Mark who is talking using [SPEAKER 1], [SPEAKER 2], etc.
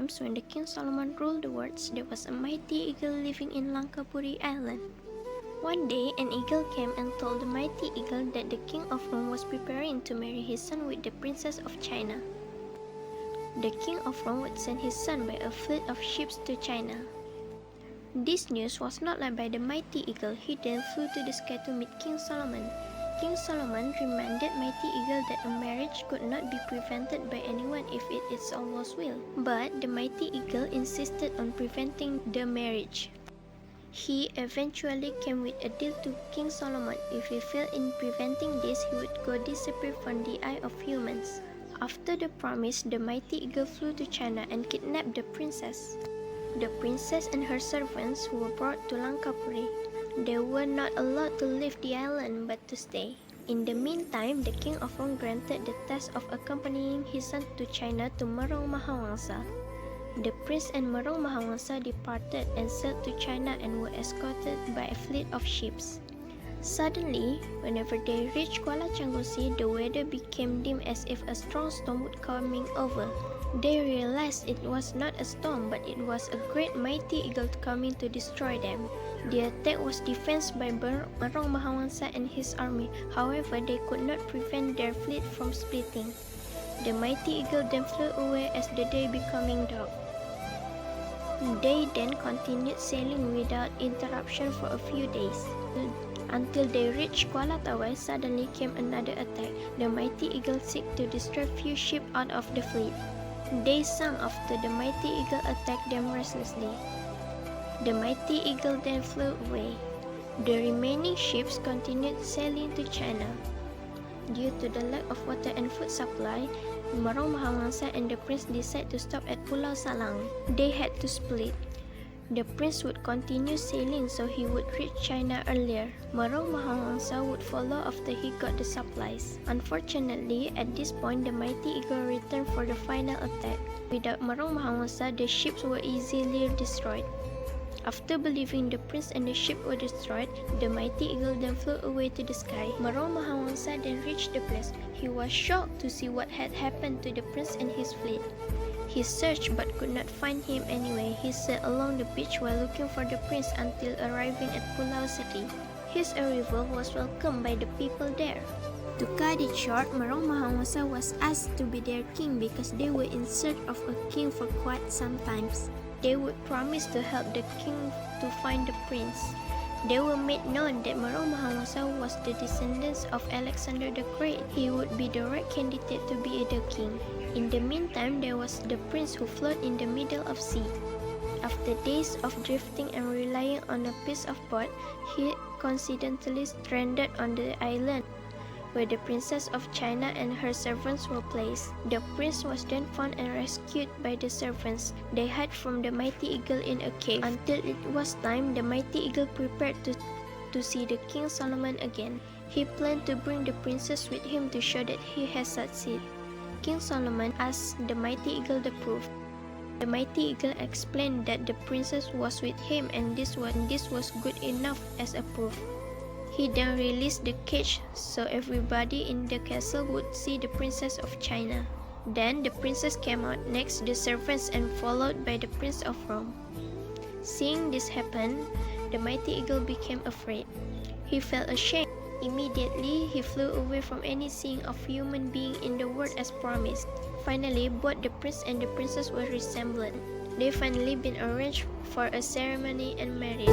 [SPEAKER 1] times when the King Solomon ruled the world, there was a mighty eagle living in Langkapuri Island. One day, an eagle came and told the mighty eagle that the king of Rome was preparing to marry his son with the princess of China. The king of Rome would send his son by a fleet of ships to China. This news was not liked by the mighty eagle. He then flew to the sky to meet King Solomon. King Solomon reminded mighty eagle that a marriage could not be prevented by anyone if it is Allah's will. But the mighty eagle insisted on preventing the marriage. He eventually came with a deal to King Solomon. If he failed in preventing this, he would go disappear from the eye of humans. After the promise, the mighty eagle flew to China and kidnapped the princess. The princess and her servants were brought to Langkapuri. They were not allowed to leave the island but to stay. In the meantime, the king of Rome granted the task of accompanying his son to China to Merong Mahawangsa. The prince and Merong Mahawangsa departed and sailed to China and were escorted by a fleet of ships. Suddenly, whenever they reached Kuala Canggusi, the weather became dim as if a strong storm would coming over. They realized it was not a storm, but it was a great mighty eagle coming to destroy them. The attack was defended by Merong Mahawangsa and his army. However, they could not prevent their fleet from splitting. The mighty eagle then flew away as the day becoming dark. They then continued sailing without interruption for a few days. Until they reached Kuala Tawai, suddenly came another attack. The mighty eagle sought to destroy few ships out of the fleet. They sank after the mighty eagle attacked them restlessly. The mighty eagle then flew away. The remaining ships continued sailing to China. Due to the lack of water and food supply, Merong Mahawangsa and the prince decided to stop at Pulau Salang. They had to split. The prince would continue sailing so he would reach China earlier. Merong Mahawangsa would follow after he got the supplies. Unfortunately, at this point, the mighty eagle returned for the final attack. Without Merong Mahawangsa, the ships were easily destroyed. After believing the prince and the ship were destroyed, the mighty eagle then flew away to the sky. Merong Mahawangsa then reached the place. He was shocked to see what had happened to the prince and his fleet. He searched but could not find him anyway. He sailed along the beach while looking for the prince until arriving at Pulau City. His arrival was welcomed by the people there. To cut it short, Merong Mahawangsa was asked to be their king because they were in search of a king for quite some time. They would promise to help the king to find the prince. They were made known that Merong Mahawangsa was the descendant of Alexander the Great. He would be the right candidate to be the king. In the meantime, there was the prince who floated in the middle of sea. After days of drifting and relying on a piece of boat, he coincidentally stranded on the island where the princess of China and her servants were placed. The prince was then found and rescued by the servants. They hid from the mighty eagle in a cave. Until it was time, the mighty eagle prepared to see the King Solomon again. He planned to bring the princess with him to show that he has succeeded. King Solomon asked the mighty eagle the proof. The mighty eagle explained that the princess was with him and this was good enough as a proof. He then released the cage so everybody in the castle would see the princess of China. Then the princess came out next the servants and followed by the prince of Rome. Seeing this happen, the mighty eagle became afraid. He felt ashamed. Immediately, he flew away from any seeing of human being in the world as promised. Finally, both the prince and the princess were resembled. They finally been arranged for a ceremony and married.